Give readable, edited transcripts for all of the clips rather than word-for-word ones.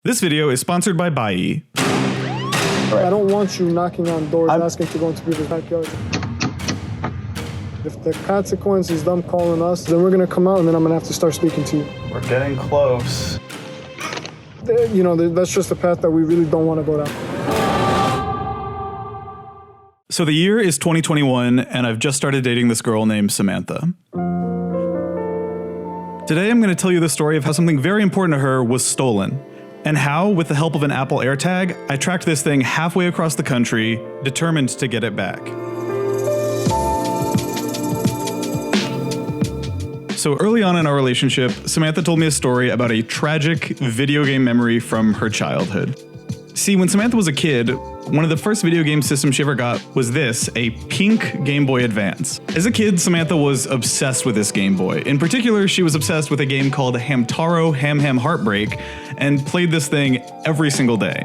This video is sponsored by Bai. I don't want you knocking on doors asking to go into people's backyard. If the consequence is them calling us, then we're gonna come out and then I'm gonna have to start speaking to you. We're getting close. You know, that's just a path that we really don't want to go down. So the year is 2021 and I've just started dating this girl named Samantha. Today I'm going to tell you the story of how something very important to her was stolen, and how, with the help of an Apple AirTag, I tracked this thing halfway across the country, determined to get it back. So early on in our relationship, Samantha told me a story about a tragic video game memory from her childhood. See, when Samantha was a kid, one of the first video game systems she ever got was this, a pink Game Boy Advance. As a kid, Samantha was obsessed with this Game Boy. In particular, she was obsessed with a game called Hamtaro Ham Ham Heartbreak and played this thing every single day.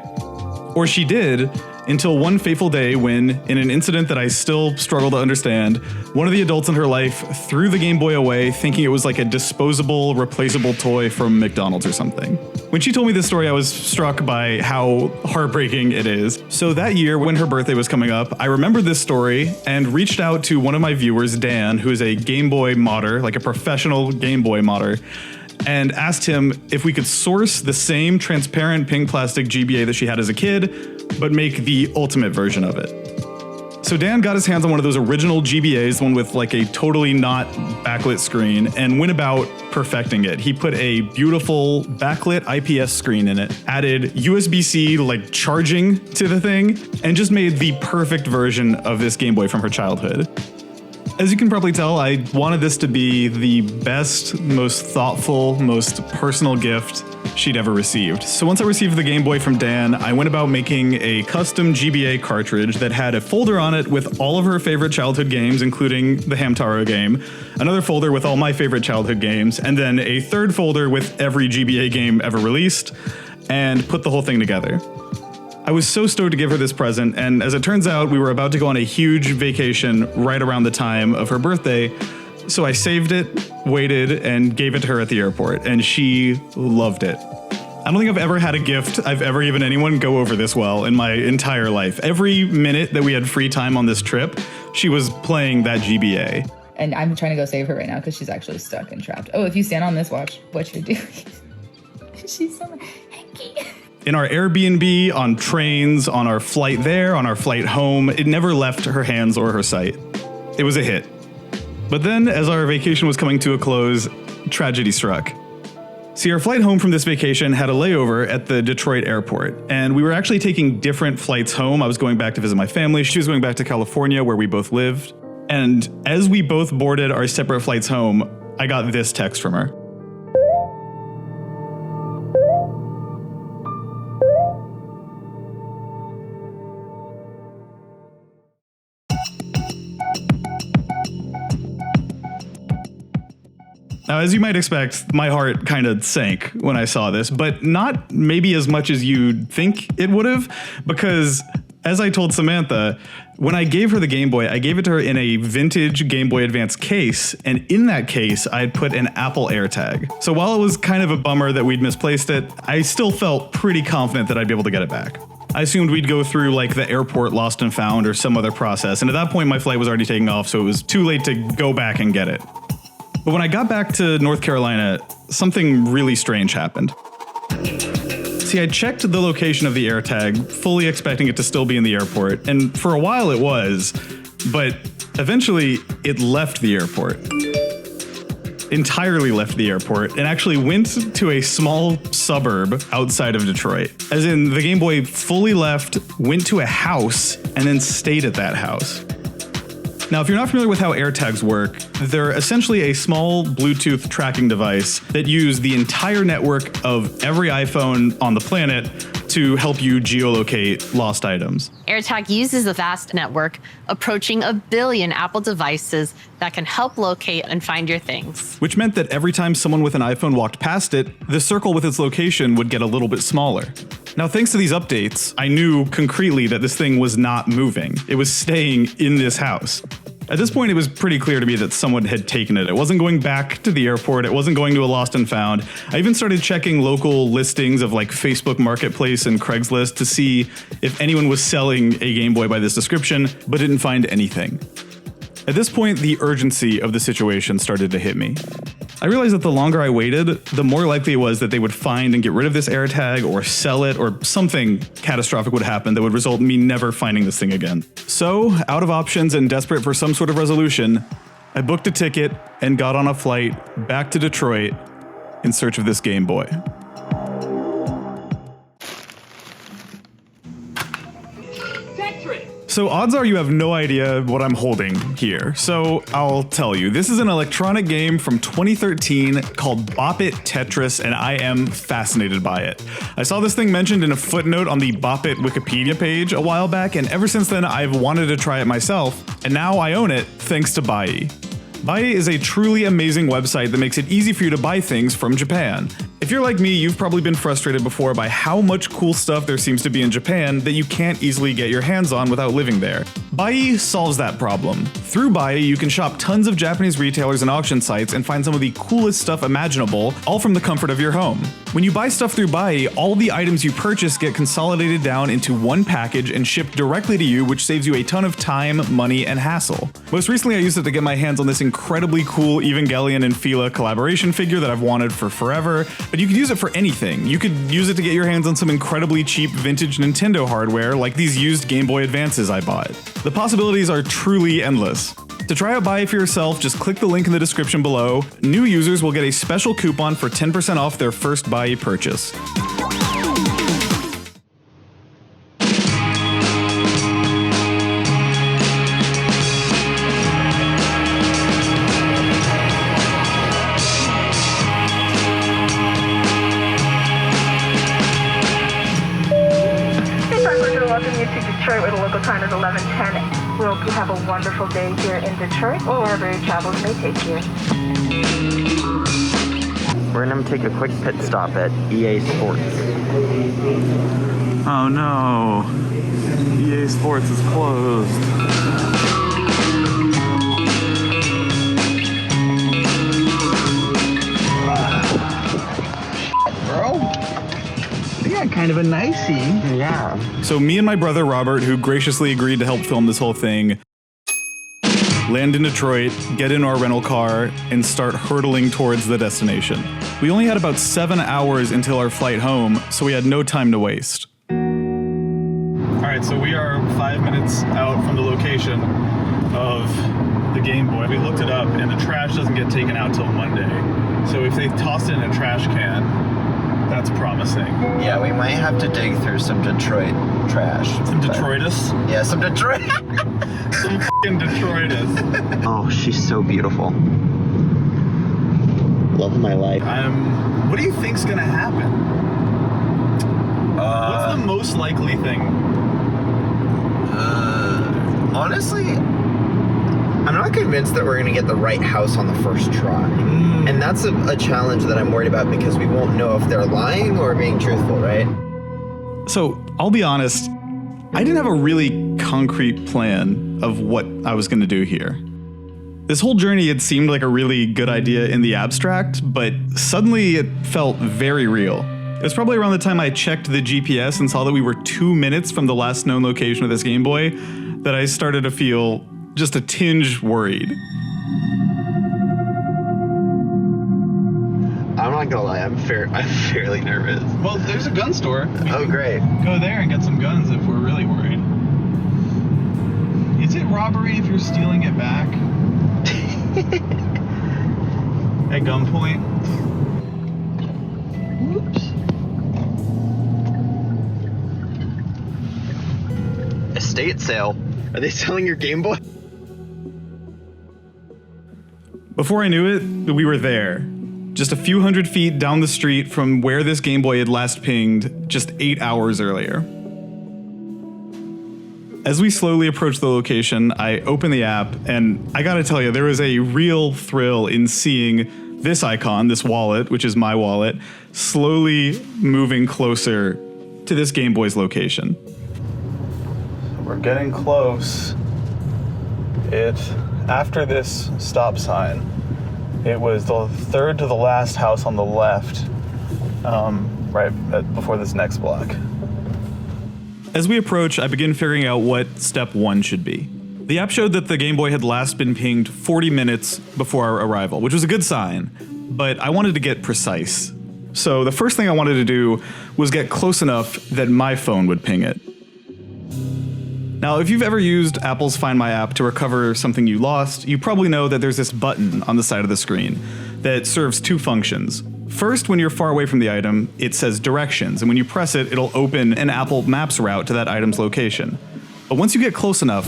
Or she did, until one fateful day when, in an incident that I still struggle to understand, one of the adults in her life threw the Game Boy away thinking it was like a disposable, replaceable toy from McDonald's or something. When she told me this story, I was struck by how heartbreaking it is. So that year, when her birthday was coming up, I remembered this story and reached out to one of my viewers, Dan, who is a Game Boy modder, like a professional Game Boy modder, and asked him if we could source the same transparent pink plastic GBA that she had as a kid, but make the ultimate version of it. So Dan got his hands on one of those original GBAs, the one with like a totally not backlit screen, and went about perfecting it. He put a beautiful backlit IPS screen in it, added USB-C like charging to the thing, and just made the perfect version of this Game Boy from her childhood. As you can probably tell, I wanted this to be the best, most thoughtful, most personal gift she'd ever received. So once I received the Game Boy from Dan, I went about making a custom GBA cartridge that had a folder on it with all of her favorite childhood games, including the Hamtaro game, another folder with all my favorite childhood games, and then a third folder with every GBA game ever released, and put the whole thing together. I was so stoked to give her this present, and as it turns out, we were about to go on a huge vacation right around the time of her birthday, so I saved it, waited, and gave it to her at the airport, and she loved it. I don't think I've ever had a gift I've ever given anyone go over this well in my entire life. Every minute that we had free time on this trip, she was playing that GBA. And I'm trying to go save her right now because she's actually stuck and trapped. Oh, if you stand on this, watch what you're doing. She's so hanky. In our Airbnb, on trains, on our flight there, on our flight home, it never left her hands or her sight. It was a hit. But then, as our vacation was coming to a close, tragedy struck. See, our flight home from this vacation had a layover at the Detroit airport, and we were actually taking different flights home. I was going back to visit my family, she was going back to California, where we both lived. And as we both boarded our separate flights home, I got this text from her. Now, as you might expect, my heart kind of sank when I saw this, but not maybe as much as you'd think it would have, because as I told Samantha, when I gave her the Game Boy, I gave it to her in a vintage Game Boy Advance case, and in that case, I had put an Apple AirTag. So while it was kind of a bummer that we'd misplaced it, I still felt pretty confident that I'd be able to get it back. I assumed we'd go through like the airport lost and found or some other process, and at that point my flight was already taking off, so it was too late to go back and get it. But when I got back to North Carolina, something really strange happened. See, I checked the location of the AirTag, fully expecting it to still be in the airport, and for a while it was, but eventually it left the airport. Entirely left the airport, and actually went to a small suburb outside of Detroit. As in, the Game Boy fully left, went to a house, and then stayed at that house. Now, if you're not familiar with how AirTags work, they're essentially a small Bluetooth tracking device that use the entire network of every iPhone on the planet to help you geolocate lost items. AirTag uses a vast network approaching 1 billion Apple devices that can help locate and find your things. Which meant that every time someone with an iPhone walked past it, the circle with its location would get a little bit smaller. Now, thanks to these updates, I knew concretely that this thing was not moving. It was staying in this house. At this point, it was pretty clear to me that someone had taken it. It wasn't going back to the airport. It wasn't going to a lost and found. I even started checking local listings of like Facebook Marketplace and Craigslist to see if anyone was selling a Game Boy by this description, but didn't find anything. At this point, the urgency of the situation started to hit me. I realized that the longer I waited, the more likely it was that they would find and get rid of this AirTag or sell it, or something catastrophic would happen that would result in me never finding this thing again. So, out of options and desperate for some sort of resolution, I booked a ticket and got on a flight back to Detroit in search of this Game Boy. So odds are you have no idea what I'm holding here, so I'll tell you. This is an electronic game from 2013 called Bop It Tetris, and I am fascinated by it. I saw this thing mentioned in a footnote on the Bop It Wikipedia page a while back, and ever since then I've wanted to try it myself, and now I own it thanks to Bai. Bai is a truly amazing website that makes it easy for you to buy things from Japan. If you're like me, you've probably been frustrated before by how much cool stuff there seems to be in Japan that you can't easily get your hands on without living there. Bai solves that problem. Through Bai, you can shop tons of Japanese retailers and auction sites and find some of the coolest stuff imaginable, all from the comfort of your home. When you buy stuff through Bai, all the items you purchase get consolidated down into one package and shipped directly to you, which saves you a ton of time, money, and hassle. Most recently, I used it to get my hands on this incredibly cool Evangelion and Fila collaboration figure that I've wanted for forever, but you could use it for anything. You could use it to get your hands on some incredibly cheap vintage Nintendo hardware, like these used Game Boy Advances I bought. The possibilities are truly endless. To try out Bai for yourself, just click the link in the description below. New users will get a special coupon for 10% off their first Bai purchase. Detroit, where the local time is 11:10. We hope you have a wonderful day here in Detroit or wherever your travels may take you. We're gonna take a quick pit stop at EA Sports. Oh no, EA Sports is closed. Kind of a nicey. Yeah. So me and my brother Robert, who graciously agreed to help film this whole thing, land in Detroit, get in our rental car, and start hurtling towards the destination. We only had about 7 hours until our flight home, so we had no time to waste. Alright, so we are 5 minutes out from the location of the Game Boy. We looked it up, and the trash doesn't get taken out till Monday. So if they tossed it in a trash can, that's promising. Yeah, we might have to dig through some Detroit trash. Some Detroitus? Yeah, some Detroit. Some f***ing Detroitus. Oh, she's so beautiful. Love of my life. What do you think's gonna happen? What's the most likely thing? Honestly, I'm not convinced that we're gonna get the right house on the first try. And that's a challenge that I'm worried about because we won't know if they're lying or being truthful, right? So, I'll be honest, I didn't have a really concrete plan of what I was gonna do here. This whole journey had seemed like a really good idea in the abstract, but suddenly it felt very real. It was probably around the time I checked the GPS and saw that we were 2 minutes from the last known location of this Game Boy that I started to feel just a tinge worried. I'm not gonna lie, I'm fairly nervous. Well, there's a gun store. Oh, great. Go there and get some guns if we're really worried. Is it robbery if you're stealing it back? At gunpoint? Oops. Estate sale. Are they selling your Game Boy? Before I knew it, we were there. Just a few hundred feet down the street from where this Game Boy had last pinged just 8 hours earlier. As we slowly approached the location, I opened the app, and I gotta tell you, there was a real thrill in seeing this icon, this wallet, which is my wallet, slowly moving closer to this Game Boy's location. We're getting close. After this stop sign, it was the third to the last house on the left, before this next block. As we approach, I begin figuring out what step 1 should be. The app showed that the Game Boy had last been pinged 40 minutes before our arrival, which was a good sign, but I wanted to get precise. So the first thing I wanted to do was get close enough that my phone would ping it. Now, if you've ever used Apple's Find My app to recover something you lost, you probably know that there's this button on the side of the screen that serves 2 functions. First, when you're far away from the item, it says directions, and when you press it, it'll open an Apple Maps route to that item's location. But once you get close enough,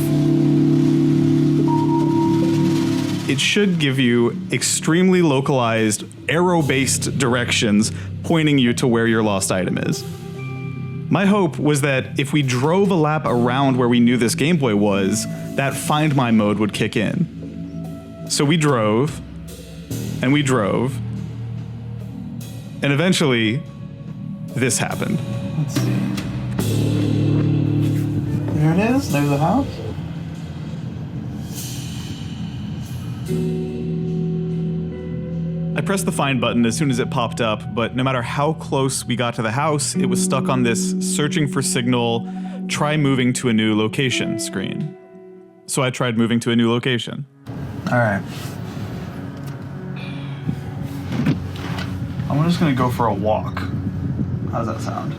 it should give you extremely localized, arrow-based directions pointing you to where your lost item is. My hope was that if we drove a lap around where we knew this Game Boy was, that Find My mode would kick in. So we drove, and we drove, and eventually, this happened. Let's see. There it is, there's the house. I pressed the find button as soon as it popped up, but no matter how close we got to the house, it was stuck on this searching for signal, try moving to a new location screen. So I tried moving to a new location. All right. I'm just gonna go for a walk. How does that sound?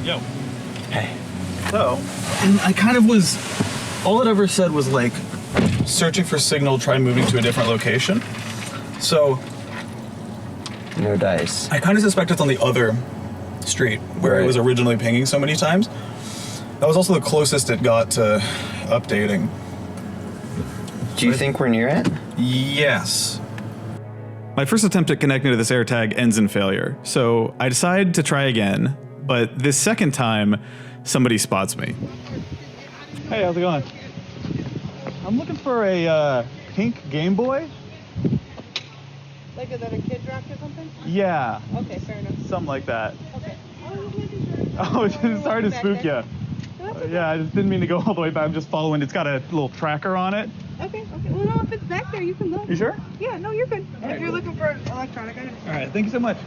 Yo. Hey. So, I kind of was, all it ever said was like, searching for signal, try moving to a different location. So, No dice. I kind of suspect it's on the other street where it was originally pinging so many times. That was also the closest it got to updating. Do you think we're near it? Yes. My first attempt at connecting to this AirTag ends in failure, so I decide to try again, but this second time, somebody spots me. Hey, how's it going? I'm looking for a pink Game Boy. Like, is that a kid dropped or something? Yeah. Okay, fair enough. Something like that. Okay. Oh, just making sure. Oh, sorry to spook you. Yeah, I just didn't mean to go all the way back. I'm just following. It's got a little tracker on it. Okay. Well, no, if it's back there, you can look. You sure? Yeah, no, you're good. All right, If you're cool. looking for electronic items. All right, thank you so much.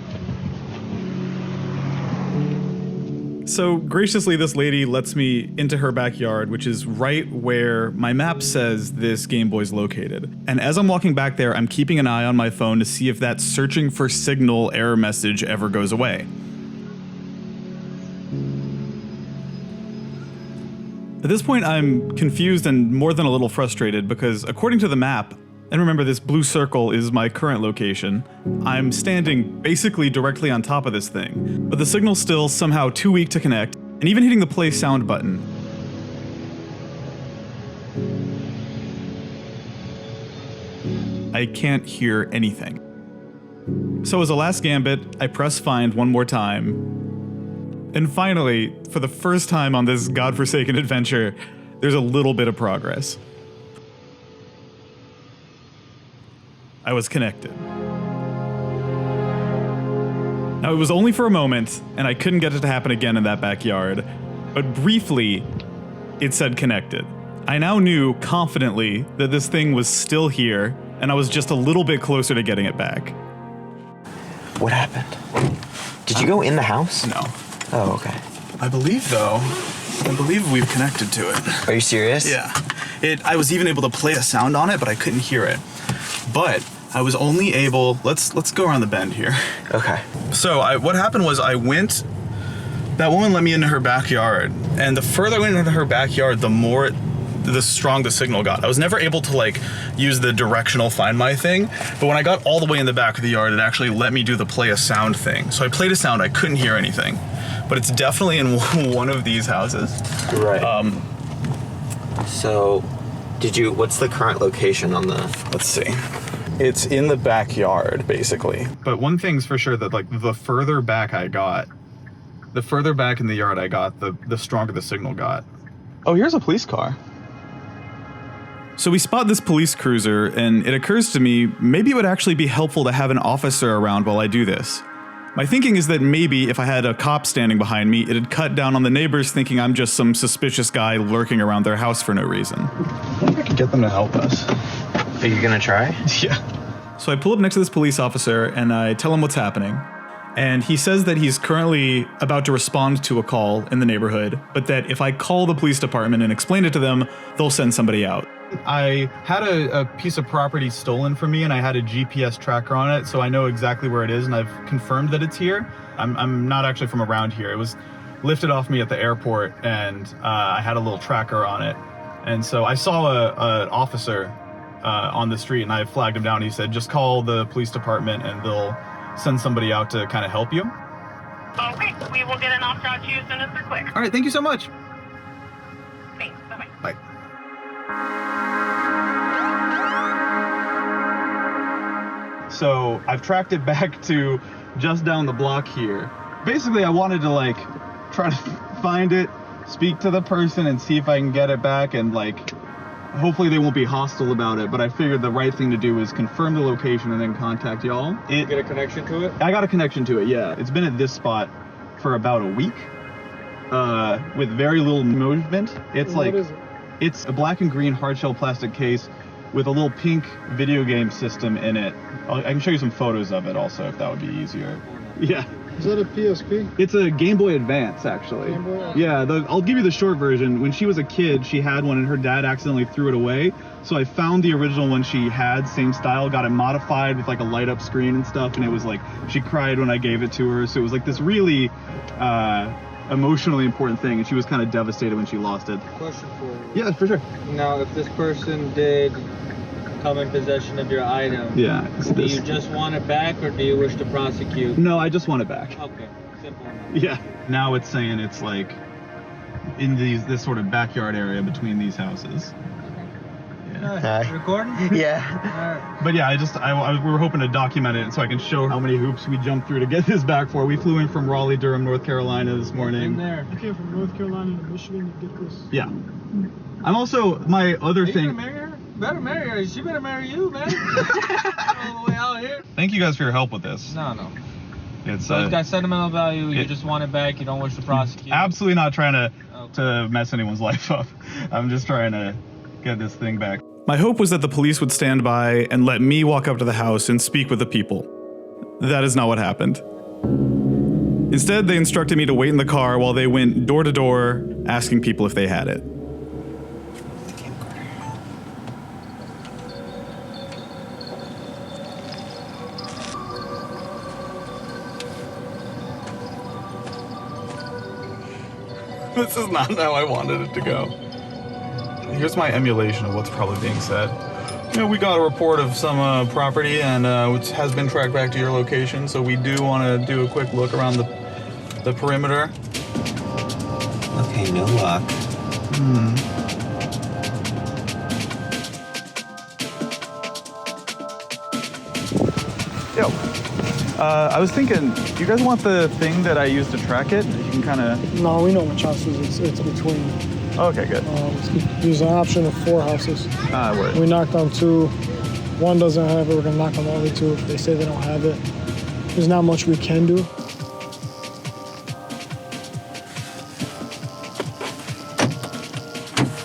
So graciously, this lady lets me into her backyard, which is right where my map says this Game Boy's located. And as I'm walking back there, I'm keeping an eye on my phone to see if that searching for signal error message ever goes away. At this point, I'm confused and more than a little frustrated because according to the map, and remember this blue circle is my current location, I'm standing basically directly on top of this thing, but the signal's still somehow too weak to connect, and even hitting the play sound button. I can't hear anything. So as a last gambit, I press find one more time, and finally, for the first time on this godforsaken adventure, there's a little bit of progress. I was connected. Now, it was only for a moment, and I couldn't get it to happen again in that backyard, but briefly, it said connected. I now knew confidently that this thing was still here, and I was just a little bit closer to getting it back. What happened? Did you go in the house? No. Oh, okay. I believe we've connected to it. Are you serious? Yeah. I was even able to play a sound on it, but I couldn't hear it. But I was only able, let's go around the bend here. Okay. So what happened was that woman let me into her backyard, and the further I went into her backyard, the more the strong the signal got. I was never able to like use the directional Find My thing, but when I got all the way in the back of the yard, it actually let me do the play a sound thing. So I played a sound, I couldn't hear anything, but it's definitely in one of these houses. Right. So, what's the current location on the... Let's see. It's in the backyard, basically. But one thing's for sure that like the further back I got, the further back in the yard I got, the stronger the signal got. Oh, here's a police car. So we spot this police cruiser, and it occurs to me, maybe it would actually be helpful to have an officer around while I do this. My thinking is that maybe if I had a cop standing behind me, it'd cut down on the neighbors thinking I'm just some suspicious guy lurking around their house for no reason. I think I could get them to help us. Are you gonna try? Yeah. So I pull up next to this police officer and I tell him what's happening. And he says that he's currently about to respond to a call in the neighborhood, but that if I call the police department and explain it to them, they'll send somebody out. I had a piece of property stolen from me and I had a GPS tracker on it, so I know exactly where it is and I've confirmed that it's here. I'm not actually from around here. It was lifted off me at the airport and I had a little tracker on it. And so I saw an officer on the street and I flagged him down. He said, just call the police department and they'll send somebody out to kind of help you. Okay, we will get an officer out to you as soon as they're clear. All right, thank you so much. Thanks, bye-bye. Bye. So I've tracked it back to just down the block here. Basically, I wanted to like try to find it, speak to the person and see if I can get it back and like hopefully they won't be hostile about it, but I figured the right thing to do is confirm the location and then contact y'all. You get a connection to it? I got a connection to it, yeah. It's been at this spot for about a week with very little movement. It's What like, is it? it's a black and green hardshell plastic case with a little pink video game system in it. I can show you some photos of it also if that would be easier. Yeah. Is that a PSP? It's a Game Boy Advance, actually. Game Boy? Yeah, I'll give you the short version. When she was a kid, she had one and her dad accidentally threw it away. So I found the original one she had, same style, got it modified with like a light up screen and stuff. And it was like, she cried when I gave it to her. So it was like this really emotionally important thing. And she was kind of devastated when she lost it. Question for you. Yeah, for sure. Now, if this person did come in possession of your item, Yeah. do you just want it back or do you wish to prosecute? No, I just want it back. Okay, simple enough. Yeah. Now it's saying it's like in this sort of backyard area between these houses. Hi. Recording? Yeah. Alright. But yeah, we were hoping to document it so I can show how many hoops we jumped through to get this back for. We flew in from Raleigh, Durham, North Carolina this In morning. there. I came from North Carolina to Michigan to get this. Yeah. I'm also, my other Are you thing. gonna marry her? Better marry her. She better marry you, man. All the way out here. Thank you guys for your help with this. No. It's So it's got sentimental value. You just want it back. You don't wish to prosecute. absolutely not trying to mess anyone's life up. I'm just trying to get this thing back. My hope was that the police would stand by and let me walk up to the house and speak with the people. That is not what happened. Instead, they instructed me to wait in the car while they went door to door asking people if they had it. This is not how I wanted it to go. Here's my emulation of what's probably being said. You know, we got a report of some property and which has been tracked back to your location, so we do want to do a quick look around the perimeter. Okay, no luck. Yo, I was thinking, do you guys want the thing that I used to track it? You can kind of... No, we know which houses it's between. Okay, good. There's an option of 4 houses. Word. We knocked on 2. 1 doesn't have it. We're gonna knock on the other 2 if they say they don't have it. There's not much we can do.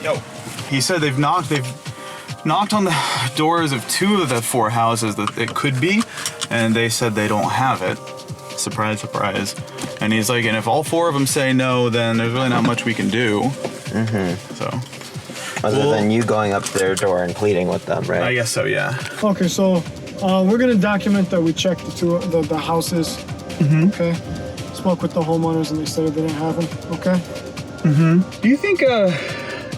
Yo, he said they've knocked on the doors of 2 of the 4 houses that it could be, and they said they don't have it. Surprise, surprise. And he's like, and if all 4 of them say no, then there's really not much we can do. So. Other than you going up to their door and pleading with them, right? I guess so, yeah. Okay, so we're gonna document that we checked the houses. Okay. Spoke with the homeowners and they said they didn't have them. Okay. Do you think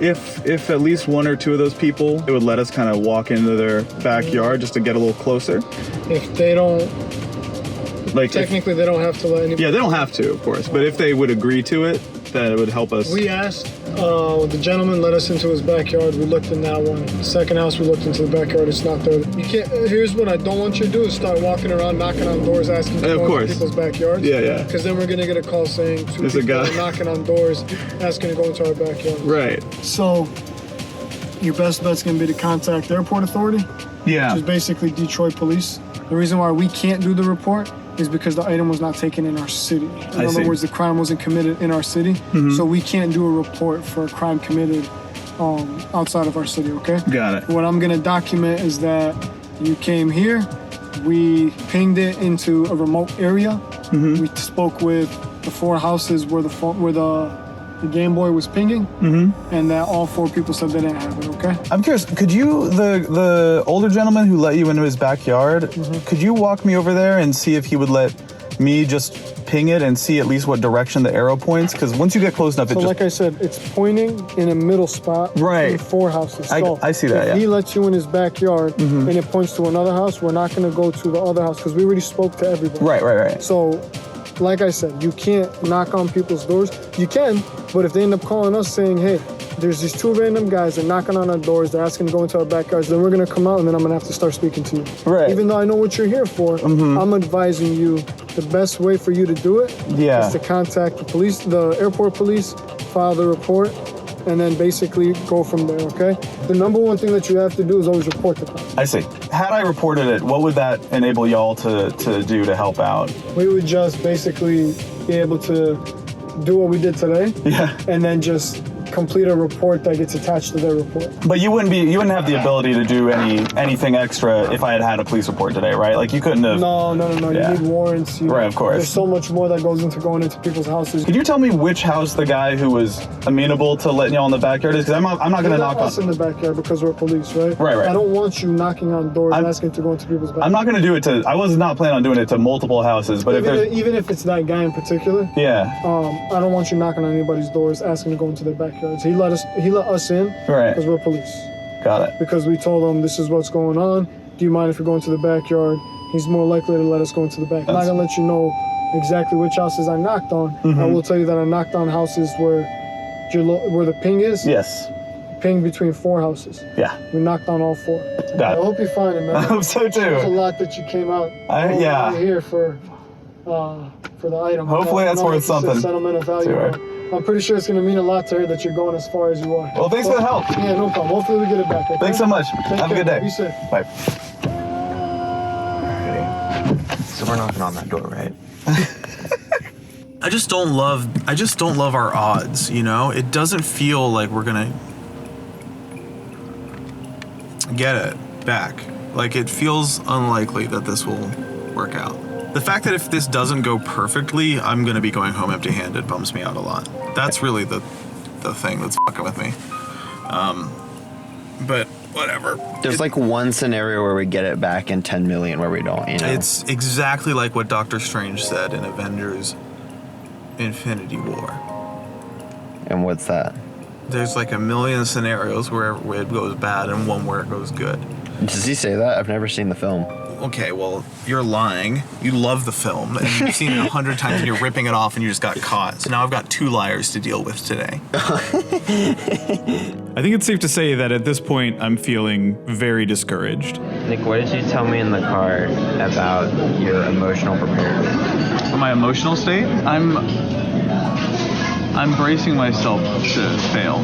if at least one or two of those people, it would let us kind of walk into their backyard just to get a little closer. If they don't, Like technically they don't have to let anybody. Yeah, they don't have to, of course, but if they would agree to it, then it would help us. We asked, the gentleman let us into his backyard. We looked in that one. The second house, we looked into the backyard. It's not there. You can't. Here's what I don't want you to do: is start walking around, knocking on doors, asking to go into people's backyards. Yeah. Because then we're gonna get a call saying There's a guy knocking on doors, asking to go into our backyard. Right. So, your best bet's gonna be to contact the airport authority. Yeah. Which is basically Detroit police. The reason why we can't do the report is because the item was not taken in our city. In other words, the crime wasn't committed in our city, so we can't do a report for a crime committed outside of our city, okay? Got it. What I'm gonna document is that you came here, we pinged it into a remote area, we spoke with the 4 houses where the Game Boy was pinging, and that all 4 people said they didn't have it, okay? I'm curious, could you, the older gentleman who let you into his backyard, could you walk me over there and see if he would let me just ping it and see at least what direction the arrow points? Because once you get close enough, like I said, it's pointing in a middle spot Right. in 4 houses. So I see that, if he lets you in his backyard and it points to another house, we're not gonna go to the other house because we already spoke to everybody. Right. So, like I said, you can't knock on people's doors. You can, but if they end up calling us saying, hey, there's these 2 random guys, they're knocking on our doors, they're asking to go into our backyards, then we're gonna come out and then I'm gonna have to start speaking to you. Right. Even though I know what you're here for, I'm advising you the best way for you to do it is to contact the police, the airport police, file the report, and then basically go from there, okay? The number one thing that you have to do is always report the crime. I see. Had I reported it, what would that enable y'all to do to help out? We would just basically be able to do what we did today, and then just complete a report that gets attached to their report. But you wouldn't have the ability to do anything extra if I had a police report today, right? Like you couldn't have. No. Yeah. You need warrants. Right, of course. There's so much more that goes into going into people's houses. Could you tell me which house the guy who was amenable to letting y'all in the backyard is? Because I'm not going to knock us on. in the backyard because we're police, right? Right. I don't want you knocking on doors asking to go into people's backyard. I'm not going to do it to. I was not planning on doing it to multiple houses, but even if it's that guy in particular. Yeah. I don't want you knocking on anybody's doors asking to go into their backyards. He let us in because we're police. Got it. Because we told him this is what's going on. Do you mind if we go into the backyard? He's more likely to let us go into the back. I'm not gonna let you know exactly which houses I knocked on. I will tell you that I knocked on houses where the ping is. Yes. Ping between 4 houses. Yeah. We knocked on all 4. I hope you find it, man. I hope so too. There's a lot that you came out here for the item. Hopefully that's worth something. Sentimental value. I'm pretty sure it's going to mean a lot to her that you're going as far as you are. Well, thanks for the help. Yeah, no problem. Hopefully we get it back. Okay? Thanks so much. Take Have a good day. Be safe. Bye. So we're knocking on that door, right? I just don't love our odds, you know? It doesn't feel like we're gonna get it back. Like, it feels unlikely that this will work out. The fact that if this doesn't go perfectly, I'm gonna be going home empty-handed bums me out a lot. That's really the thing that's fucking with me. But whatever. There's like one scenario where we get it back in 10 million where we don't, you know? It's exactly like what Doctor Strange said in Avengers Infinity War. And what's that? There's like a million scenarios where it goes bad and one where it goes good. Does he say that? I've never seen the film. Okay, well, you're lying. You love the film, and you've seen it 100 times, and you're ripping it off, and you just got caught. So now I've got 2 liars to deal with today. I think it's safe to say that at this point, I'm feeling very discouraged. Nick, what did you tell me in the car about your emotional preparedness? My emotional state? I'm bracing myself to fail.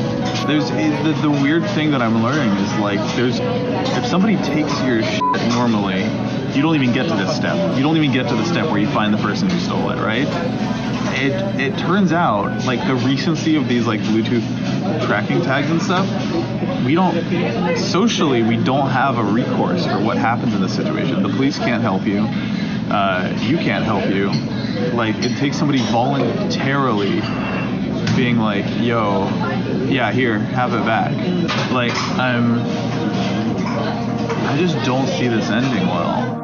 There's the weird thing that I'm learning is like if somebody takes your shit normally, you don't even get to this step. You don't even get to the step where you find the person who stole it, right? It turns out like the recency of these like Bluetooth tracking tags and stuff, we don't have a recourse for what happens in this situation. The police can't help you. You can't help you. Like it takes somebody voluntarily being like, yo, yeah, here, have it back. Like, I just don't see this ending well.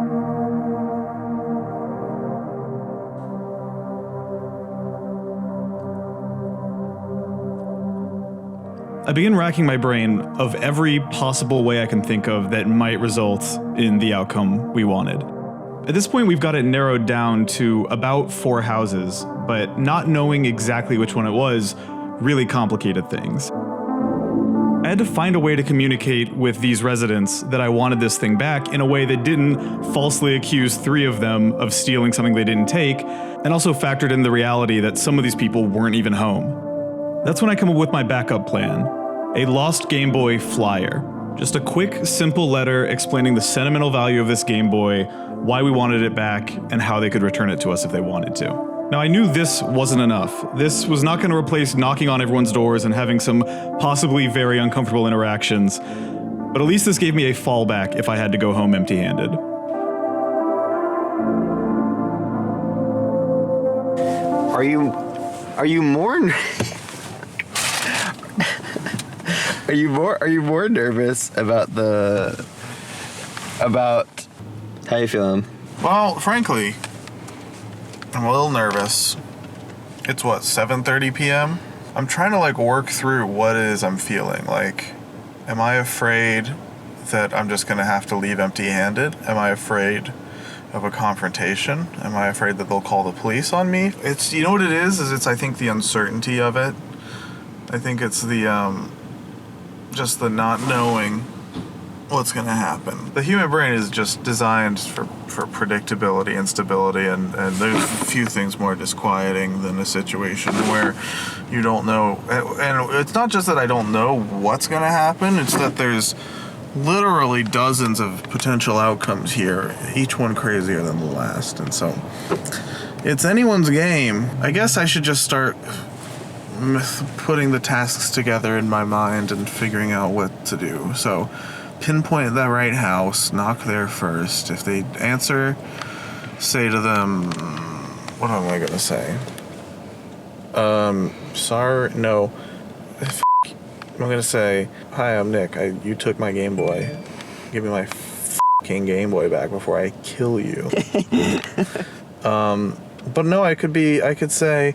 I begin racking my brain of every possible way I can think of that might result in the outcome we wanted. At this point, we've got it narrowed down to about 4 houses, but not knowing exactly which one it was really complicated things. I had to find a way to communicate with these residents that I wanted this thing back in a way that didn't falsely accuse 3 of them of stealing something they didn't take, and also factored in the reality that some of these people weren't even home. That's when I come up with my backup plan, a lost Game Boy flyer. Just a quick, simple letter explaining the sentimental value of this Game Boy, why we wanted it back, and how they could return it to us if they wanted to. Now, I knew this wasn't enough. This was not going to replace knocking on everyone's doors and having some possibly very uncomfortable interactions, but at least this gave me a fallback if I had to go home empty-handed. Are you more Are you more nervous about how you feeling? Well, frankly, I'm a little nervous. It's what, 7:30 p.m.? I'm trying to work through what it is I'm feeling. Am I afraid that I'm just gonna have to leave empty-handed? Am I afraid of a confrontation? Am I afraid that they'll call the police on me? It's, you know what it is it's I think the uncertainty of it. I think it's the just the not knowing what's going to happen. The human brain is just designed for predictability and stability, and there's few things more disquieting than a situation where you don't know. And it's not just that I don't know what's going to happen, it's that there's literally dozens of potential outcomes here, each one crazier than the last. And so it's anyone's game. I guess I should just start putting the tasks together in my mind and figuring out what to do. So pinpoint the right house, knock there first. If they answer, say to them, what am I gonna say? Sorry, no. I'm gonna say, hi, I'm Nick. You took my Game Boy. Give me my fucking Game Boy back before I kill you. But no, I could say,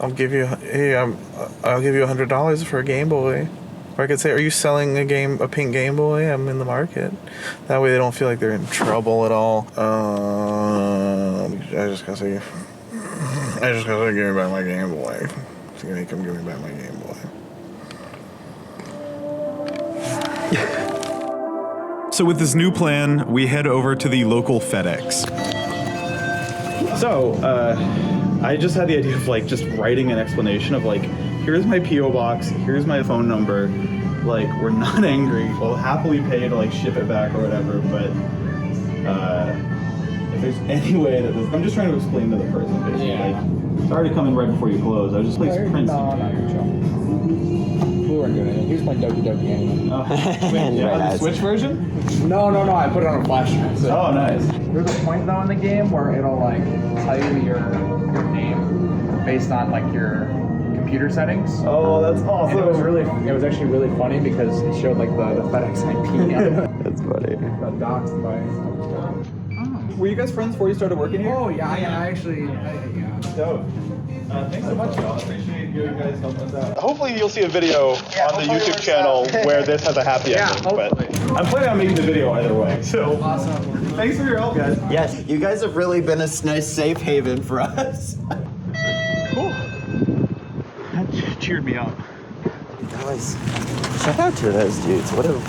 I'll give you $100 for a Game Boy. Or I could say, are you selling a pink Game Boy? I'm in the market. That way they don't feel like they're in trouble at all. I just gotta say, give me back my Game Boy. So you come give me back my Game Boy. So with this new plan, we head over to the local FedEx. So, I just had the idea of just writing an explanation of here's my P.O. box, here's my phone number. We're not angry. We'll happily pay to ship it back or whatever, but if there's any way that this, I'm just trying to explain to the person basically. Yeah. Sorry to come in right before you close. I was just printing. No, you're chill. We weren't doing anything. Here's my Doki Doki anime. Oh. Wait, yeah, the Switch version? No. I put it on a flash drive. So. Oh, nice. There's a point though in the game where it'll tell you your name based on your computer settings. Oh, that's awesome. And it was actually really funny because it showed the FedEx IP on it. That's funny. Got doxed by. Were you guys friends before you started working here? Oh yeah, I actually. Yeah. Dope. Thanks so much, Shawn. Appreciate you guys helping us out. Hopefully you'll see a video on the YouTube channel where this has a happy ending. But I'm planning on making the video either way. So awesome. Thanks for your help, guys. Yes, you guys have really been a nice safe haven for us. Cool. That cheered me up. That was... Shout out to those dudes. What a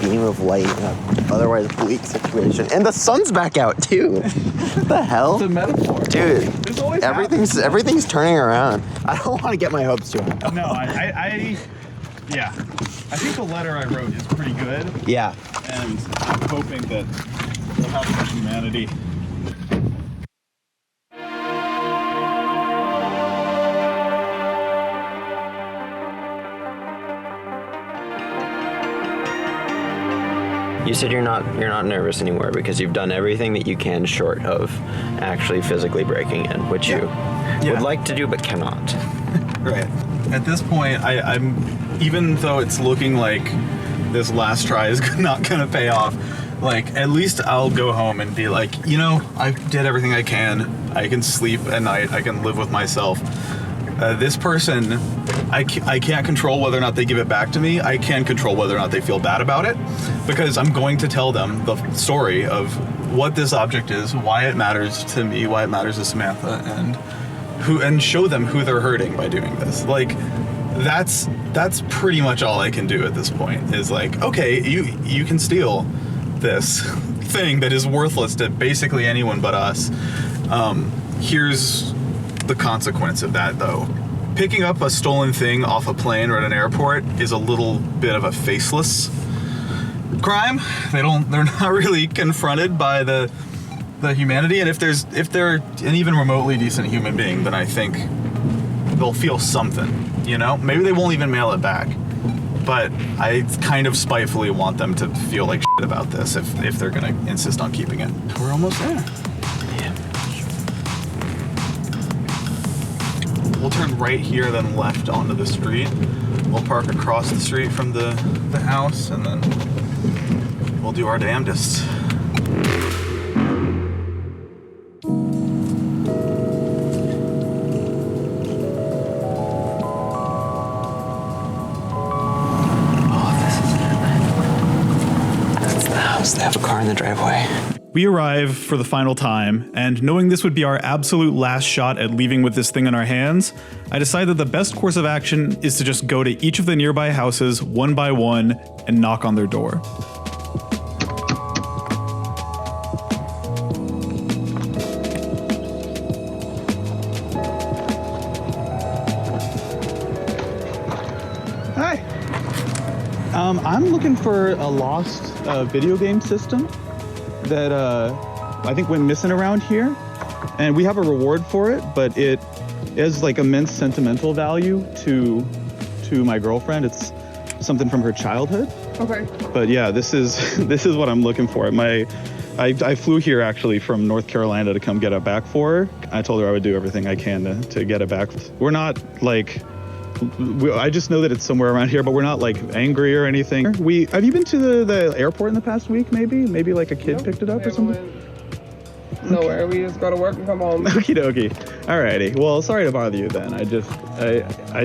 beam of light in an otherwise bleak situation. And the sun's back out, too. What the hell? It's a metaphor. Dude, everything's turning around. I don't want to get my hopes too high. No, yeah. I think the letter I wrote is pretty good. Yeah. And I'm hoping that we'll have some humanity. You said you're not nervous anymore because you've done everything that you can short of actually physically breaking in, which you would like to do but cannot. Right. At this point, I'm even though it's looking like this last try is not gonna pay off, at least I'll go home and be I did everything I can. I can sleep at night. I can live with myself. This person, I can't control whether or not they give it back to me. I can control whether or not they feel bad about it, because I'm going to tell them the story of what this object is, why it matters to me, why it matters to Samantha, and show them who they're hurting by doing this. Like, that's pretty much all I can do at this point. Is like, okay, you can steal this thing that is worthless to basically anyone but us. Here's the consequence of that, though. Picking up a stolen thing off a plane or at an airport is a little bit of a faceless crime. They're not really confronted by the humanity, and if they're an even remotely decent human being, then I think they'll feel something, you know? Maybe they won't even mail it back, but I kind of spitefully want them to feel like shit about this if they're gonna insist on keeping it. We're almost there. We'll turn right here, then left onto the street. We'll park across the street from the house, and then we'll do our damnedest. They have a car in the driveway. We arrive for the final time, and knowing this would be our absolute last shot at leaving with this thing in our hands, I decided the best course of action is to just go to each of the nearby houses one by one and knock on their door. Hi. I'm looking for a lost video game system that I think went missing around here, and we have a reward for it, but it is like immense sentimental value to my girlfriend. It's something from her childhood. Okay. But yeah, this is what I'm looking for. I flew here actually from North Carolina to come get it back for her. I told her I would do everything I can to get it back. We're not like, I just know that it's somewhere around here, but we're not like angry or anything. Have you been to the airport in the past week? Maybe like a kid picked it up or something? Nowhere. We just go to work and come home. Okie dokie. Alrighty. Well, sorry to bother you then. I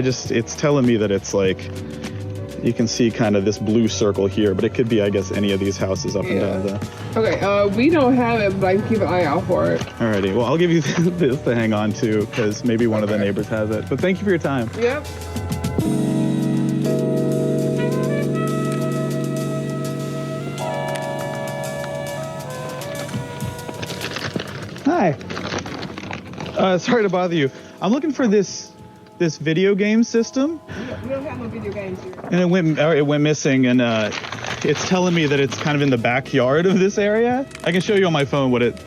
just it's telling me that it's like, you can see kind of this blue circle here, but it could be, I guess, any of these houses up and down the... Okay, we don't have it, but I can keep an eye out for it. Alrighty, well, I'll give you this to hang on to, because maybe one of the neighbors has it. But thank you for your time. Yep. Hi. Sorry to bother you. I'm looking for this video game system. We don't have no video games here. And it went missing, and it's telling me that it's kind of in the backyard of this area. I can show you on my phone what it...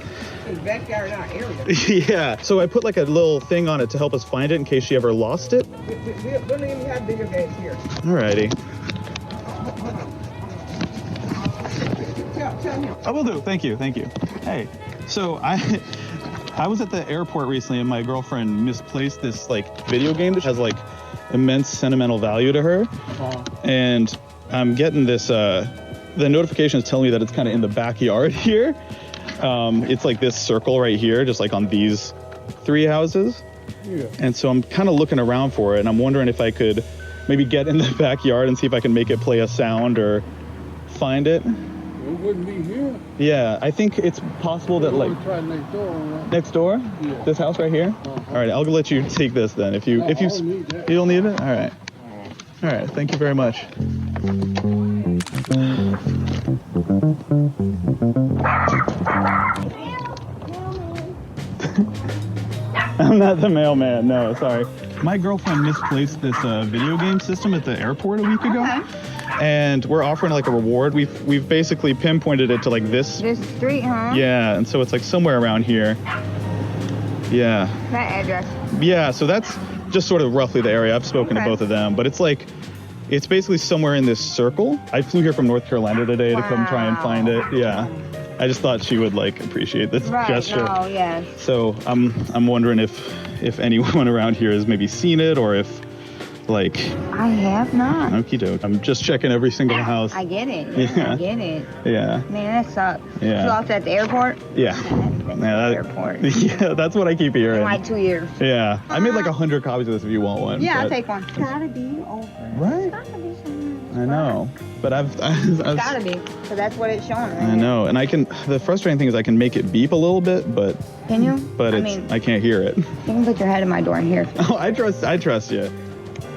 It's backyard, not area. Yeah, so I put like a little thing on it to help us find it in case she ever lost it. We don't even have video games here. Alrighty. Tell him. I will do, thank you. Hey, so I was at the airport recently, and my girlfriend misplaced this like video game that has like immense sentimental value to her. And I'm getting this, the notification is telling me that it's kind of in the backyard here. It's like this circle right here, just like on these 3 houses. Yeah. And so I'm kind of looking around for it, and I'm wondering if I could maybe get in the backyard and see if I can make it play a sound or find it. It wouldn't be here. Yeah, I think it's possible that like... Try next door. Right? Next door? Yeah. This house right here? All right, I'll let you take this then. If you don't need that. You don't need it? All right. All right, thank you very much. I'm not the mailman, no, sorry. My girlfriend misplaced this video game system at the airport a week ago. Okay. And we're offering like a reward. We've basically pinpointed it to like this street, huh? Yeah, and so it's like somewhere around here. Yeah. That address. Yeah, so that's just sort of roughly the area. I've spoken to both of them, but it's like, it's basically somewhere in this circle. I flew here from North Carolina today to come try and find it. Yeah. I just thought she would like appreciate this gesture. Oh, yes. So I'm wondering if anyone around here has maybe seen it, or if Like, I have not. okie doke. I'm just checking every single house. I get it. Yeah. I get it. Yeah. Man, that sucks. Yeah. You lost at the airport? Yeah. Airport. Yeah, that's what I keep hearing. In like 2 years. Yeah. I made like 100 copies of this if you want one. Yeah, I'll but- take one. It's gotta be over. Right? It's gotta be something. I know. But I've It's gotta be. Because that's what it's showing. Right I know. And I can, the frustrating thing is I can make it beep a little bit, but. Can you? But I can't hear it. You can put your head in my door and hear. Oh, I trust you.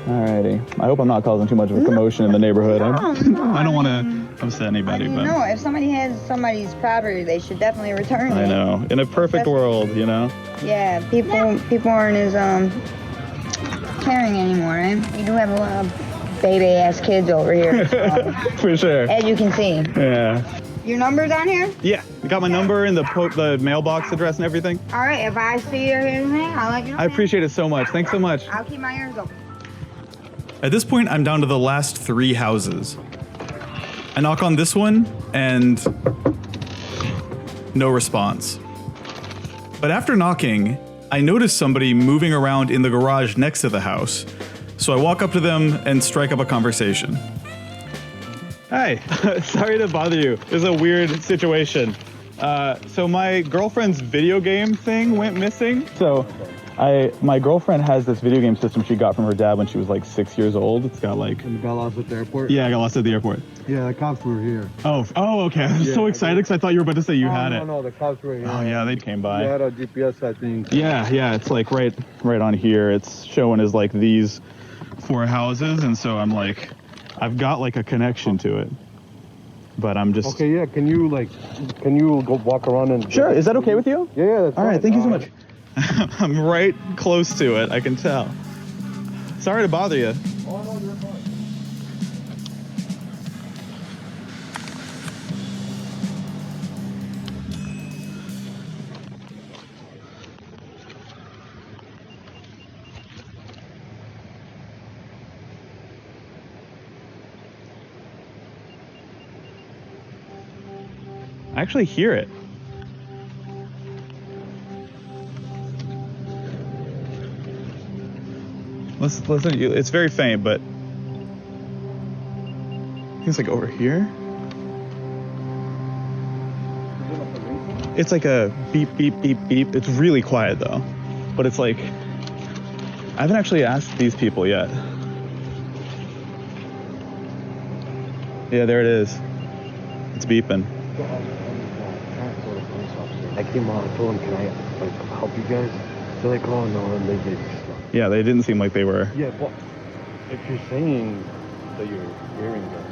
Alrighty. I hope I'm not causing too much of a commotion in the neighborhood. I don't want to upset anybody, but. No, if somebody has somebody's property, they should definitely return it. I know. In a perfect world, you know? Yeah, people aren't as caring anymore, right? We do have a lot of baby-ass kids over here. So, For sure. as you can see. Yeah. Your number's on here? Yeah. You got my number and the mailbox address and everything? All right, if I see or hear anything, I'll let you know. I appreciate it so much. Thanks so much. I'll keep my ears open. At this point, I'm down to the last 3 houses. I knock on this one, and no response. But after knocking, I notice somebody moving around in the garage next to the house. So I walk up to them and strike up a conversation. Hi, sorry to bother you. It's a weird situation. So my girlfriend's video game thing went missing. So my girlfriend has this video game system she got from her dad when she was like 6 years old. It's got like... And you got lost at the airport? Yeah, I got lost at the airport. Yeah, the cops were here. Oh, okay. I was so excited because I thought you were about to say you had it. No, the cops were here. Oh yeah, they came by. You had a GPS, I think. Yeah, it's like right on here. It's showing as like these 4 houses, and so I'm like, I've got like a connection to it, but I'm just. Okay, yeah. Can you go walk around and? Sure. Is that okay with you? Yeah. That's all right. fine. Thank you so much. I'm right close to it. I can tell. Sorry to bother you. Oh no, you're fine. I actually hear it. Listen, it's very faint, but I think it's like over here. It's like a beep, beep, beep, beep. It's really quiet though, but it's like, I haven't actually asked these people yet. Yeah, there it is. It's beeping. I came out and told them, can I help you guys? They're like, oh no, and they just. Yeah, they didn't seem like they were. Yeah, but if you're saying that you're hearing that.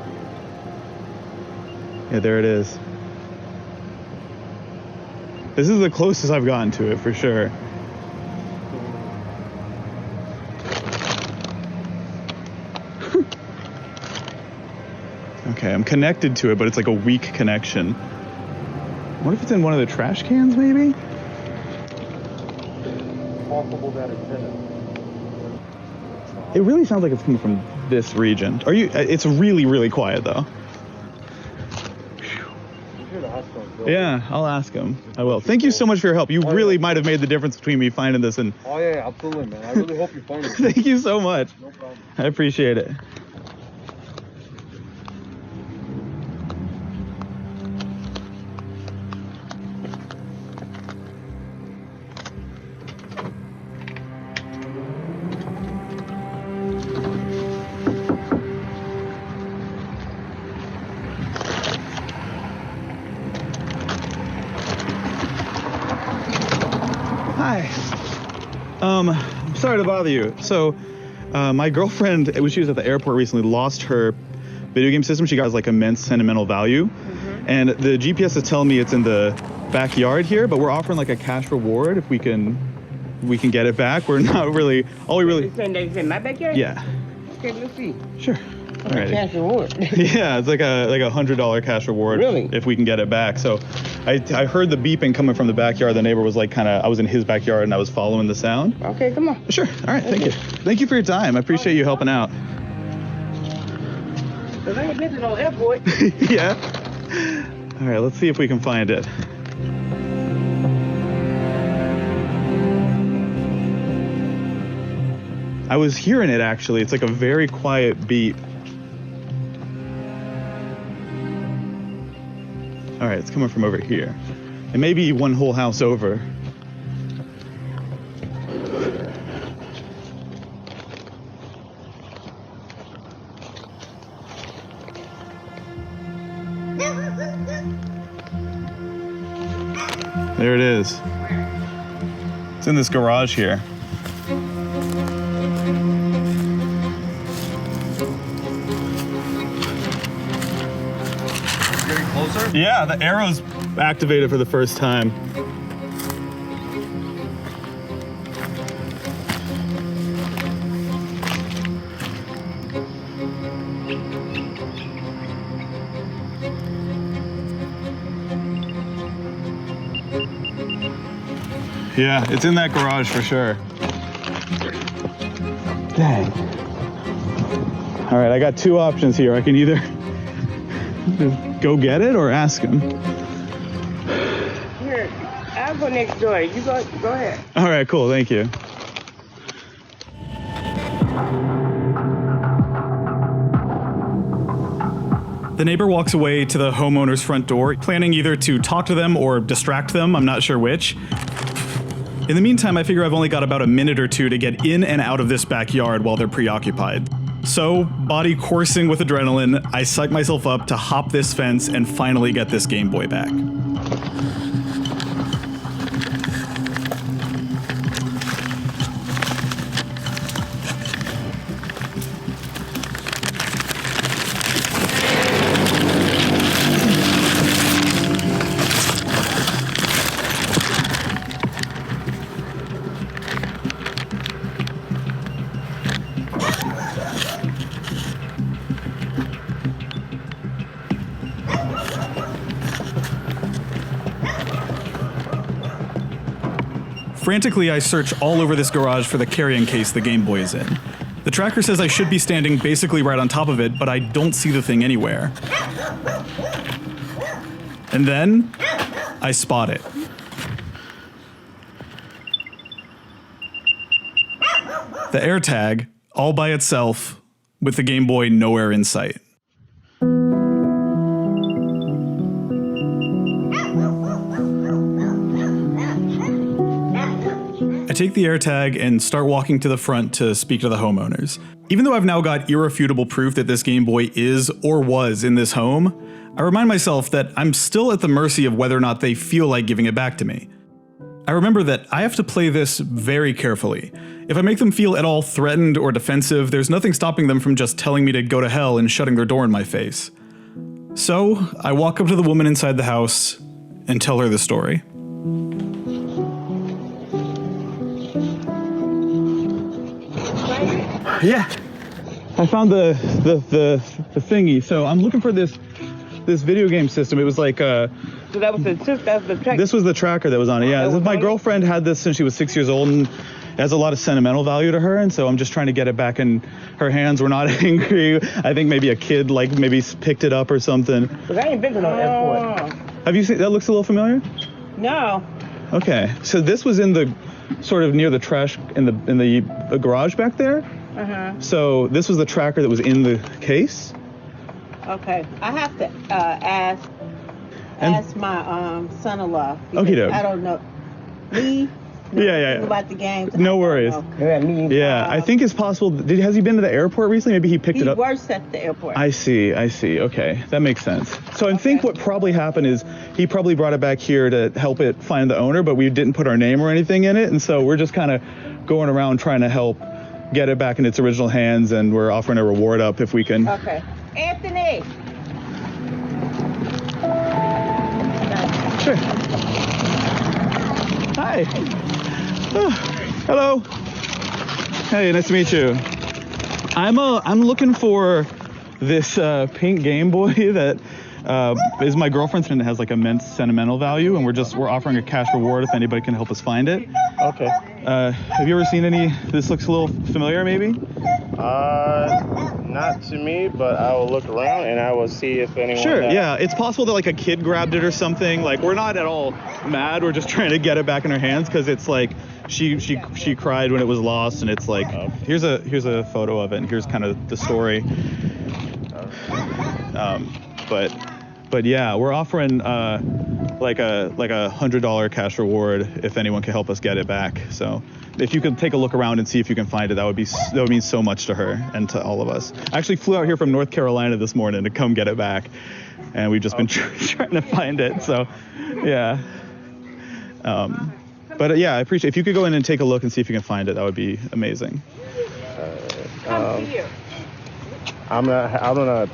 Yeah, there it is. This is the closest I've gotten to it for sure. Okay, I'm connected to it, but it's like a weak connection. What if it's in one of the trash cans, maybe? Possible that it's in it. It really sounds like it's coming from this region. It's really, really quiet though. Yeah, I'll ask him. I will. Thank you so much for your help. You really might have made the difference between me finding this and... Oh yeah, absolutely, man. I really hope you find it. Thank you so much. No problem. I appreciate it. I'm sorry to bother you. So, my girlfriend, when she was at the airport recently, lost her video game system. She got like immense sentimental value, and the GPS is telling me it's in the backyard here. But we're offering like a cash reward if we can get it back. We're not really. All we really. It's in my backyard? Yeah. Okay, let's see. Sure. All right. Cash reward. Yeah, it's like a $100 cash reward. Really? If we can get it back. So, I heard the beeping coming from the backyard. The neighbor was like I was in his backyard and I was following the sound. Okay, come on. Sure. All right. Thank you. Thank you for your time. I appreciate you helping out. Because I ain't been to no airport. Yeah. All right. Let's see if we can find it. I was hearing it actually. It's like a very quiet beep. All right, it's coming from over here. It may be one whole house over. There it is. It's in this garage here. Getting closer? Yeah, the arrow's activated for the first time. Yeah, it's in that garage for sure. Dang. All right, I got two options here. I can either go get it or ask him. Here, I'll go next door. You go ahead. All right, cool, thank you. The neighbor walks away to the homeowner's front door, planning either to talk to them or distract them, I'm not sure which. In the meantime, I figure I've only got about a minute or two to get in and out of this backyard while they're preoccupied. So, body coursing with adrenaline, I psych myself up to hop this fence and finally get this Game Boy back. Frantically, I search all over this garage for the carrying case the Game Boy is in. The tracker says I should be standing basically right on top of it, but I don't see the thing anywhere. And then, I spot it. The AirTag, all by itself, with the Game Boy nowhere in sight. I take the AirTag and start walking to the front to speak to the homeowners. Even though I've now got irrefutable proof that this Game Boy is or was in this home, I remind myself that I'm still at the mercy of whether or not they feel like giving it back to me. I remember that I have to play this very carefully. If I make them feel at all threatened or defensive, there's nothing stopping them from just telling me to go to hell and shutting their door in my face. So, I walk up to the woman inside the house and tell her the story. Yeah, I found the thingy. So I'm looking for this video game system. It was like So that was the tracker. This was the tracker that was on it. Yeah, my girlfriend had this since she was 6 years old, and it has a lot of sentimental value to her. And so I'm just trying to get it back in her hands. We're not angry. I think maybe a kid maybe picked it up or something. But I ain't been to no airport. Have you seen that? Looks a little familiar. No. Okay, so this was in the sort of near the trash in the garage back there. So this was the tracker that was in the case. Okay, I have to ask my son-in-law. Okey-doke. I don't know. Me? Yeah. About the game. No worries. Yeah, I think it's possible. Has he been to the airport recently? Maybe he picked it up. He works at the airport. I see. Okay, that makes sense. So I think what probably happened is he probably brought it back here to help it find the owner, but we didn't put our name or anything in it, and so we're just kind of going around trying to help get it back in its original hands, and we're offering a reward up if we can. Okay. Anthony. Sure. Hi. Oh, hello. Hey, nice to meet you. I'm looking for this pink Game Boy that is my girlfriend's, and it has like immense sentimental value, and we're offering a cash reward if anybody can help us find it. Okay. Have you ever seen any? This looks a little familiar, maybe. Not to me, but I will look around and I will see if anyone. Sure, yeah. It's possible that like a kid grabbed it or something. Like we're not at all mad. We're just trying to get it back in her hands because it's like she cried when it was lost, and it's like here's a photo of it, and here's kind of the story. But yeah, we're offering like a $100 cash reward if anyone can help us get it back. So if you could take a look around and see if you can find it, that would mean so much to her and to all of us. I actually flew out here from North Carolina this morning to come get it back, and we've just been trying to find it. So yeah. But yeah, I appreciate if you could go in and take a look and see if you can find it. That would be amazing. I'm gonna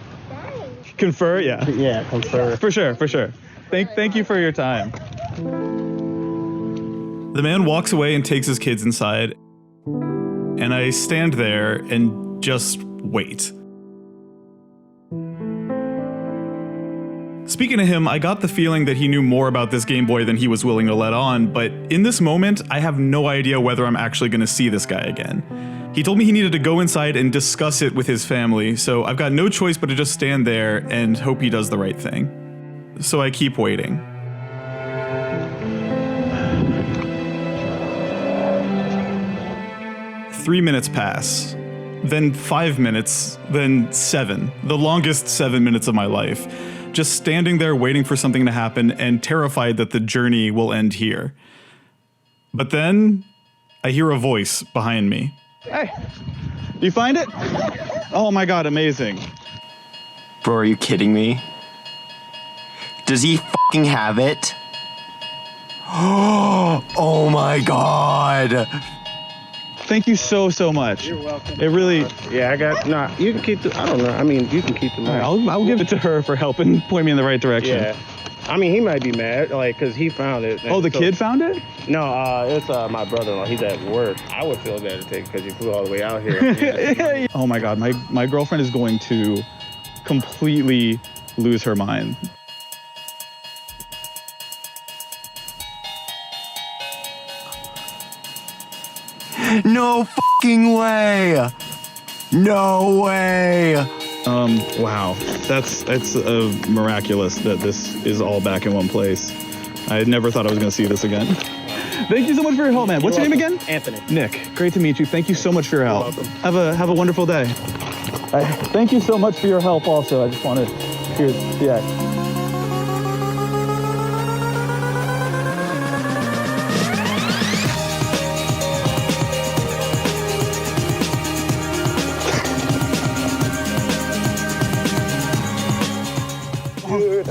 confer. Yeah. Yeah, confer. For sure. Thank you for your time. The man walks away and takes his kids inside, and I stand there and just wait. Speaking to him, I got the feeling that he knew more about this Game Boy than he was willing to let on, but in this moment, I have no idea whether I'm actually going to see this guy again. He told me he needed to go inside and discuss it with his family, so I've got no choice but to just stand there and hope he does the right thing. So I keep waiting. 3 minutes pass, then 5 minutes, then 7, the longest 7 minutes of my life, just standing there waiting for something to happen and terrified that the journey will end here. But then I hear a voice behind me. Hey, you find it? Oh my God, amazing. Bro, are you kidding me? Does he fucking have it? Oh my God. Thank you so much. You're welcome. It really. Yeah, I got. Nah, you can keep the. I don't know. I mean, you can keep the money. I'll give it to her for helping point me in the right direction. Yeah. I mean, he might be mad, like, because he found it. Oh, the kid found it? No, it's my brother-in-law. He's at work. I would feel bad to take because he flew all the way out here. Oh my God, my girlfriend is going to completely lose her mind. No fucking way! No way! Wow. It's miraculous that this is all back in one place. I never thought I was going to see this again. Thank you so much for your help, man. What's your name again? Anthony. Nick. Great to meet you. Thank you so much for your help. You're welcome. Have a wonderful day. Thank you so much for your help also. I just want to hear, yeah.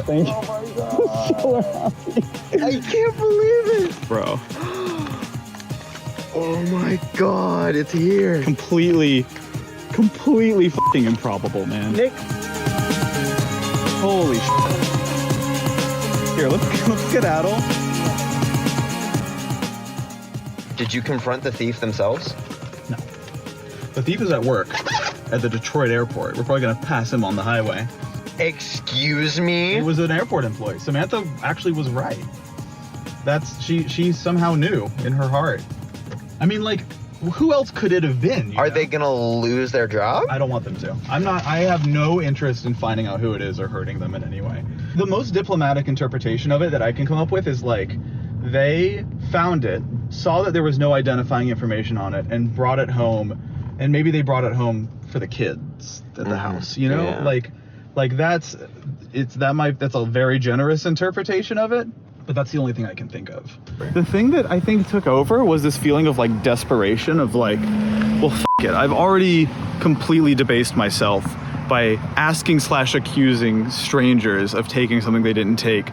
Thank you. Oh my God. So happy. I can't believe it. Bro. Oh my God, it's here. Completely fucking improbable, man. Nick. Holy shit. Here, let's skedaddle. Did you confront the thief themselves? No. The thief is at work at the Detroit airport. We're probably gonna pass him on the highway. Excuse me? He was an airport employee. Samantha actually was right. She somehow knew in her heart. I mean, like, who else could it have been? Are they gonna lose their job? I don't want them to. I have no interest in finding out who it is or hurting them in any way. The most diplomatic interpretation of it that I can come up with is like, they found it, saw that there was no identifying information on it, and brought it home, and maybe they brought it home for the kids at the house, you know? Yeah. Like that's a very generous interpretation of it, but that's the only thing I can think of. The thing that I think took over was this feeling of like desperation of like, well, f it. I've already completely debased myself by asking/accusing strangers of taking something they didn't take.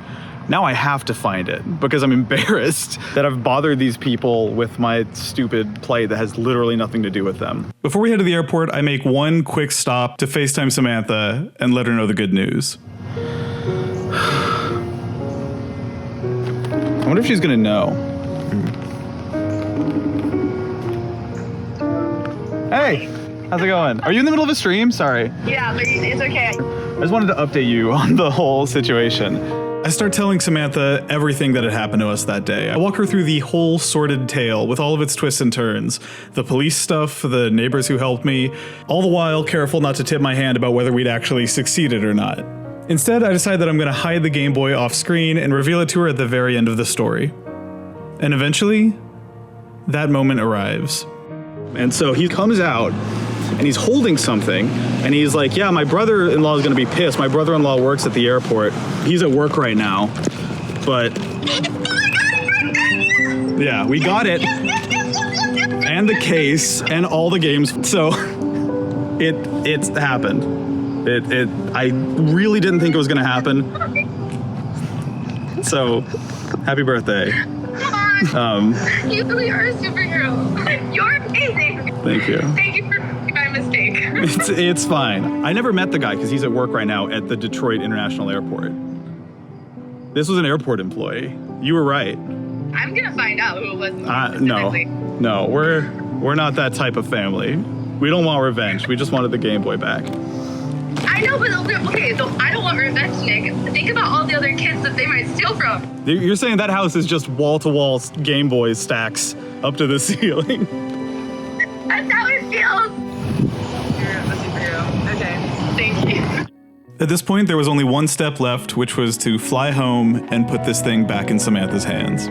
Now I have to find it because I'm embarrassed that I've bothered these people with my stupid plight that has literally nothing to do with them. Before we head to the airport, I make one quick stop to FaceTime Samantha and let her know the good news. I wonder if she's gonna know. Hey, how's it going? Are you in the middle of a stream? Sorry. Yeah, it's okay. I just wanted to update you on the whole situation. I start telling Samantha everything that had happened to us that day. I walk her through the whole sordid tale with all of its twists and turns. The police stuff, the neighbors who helped me, all the while careful not to tip my hand about whether we'd actually succeeded or not. Instead, I decide that I'm going to hide the Game Boy off screen and reveal it to her at the very end of the story. And eventually, that moment arrives. And so he comes out and he's holding something and he's like, yeah, my brother-in-law is going to be pissed. My brother-in-law works at the airport. He's at work right now, but yeah, we got it. And the case and all the games. So it's happened. I really didn't think it was going to happen. So happy birthday. You really are a superhero. You're amazing. Thank you. Thank you for my mistake. It's fine. I never met the guy because he's at work right now at the Detroit International Airport. This was an airport employee. You were right. I'm gonna find out who it was. No, we're not that type of family. We don't want revenge. We just wanted the Game Boy back. I know, but okay, so I don't want revenge, Nick. Think about all the other kids that they might steal from. You're saying that house is just wall-to-wall Game Boy stacks up to the ceiling. That's how it feels. You're a superhero. Okay, thank you. At this point, there was only one step left, which was to fly home and put this thing back in Samantha's hands.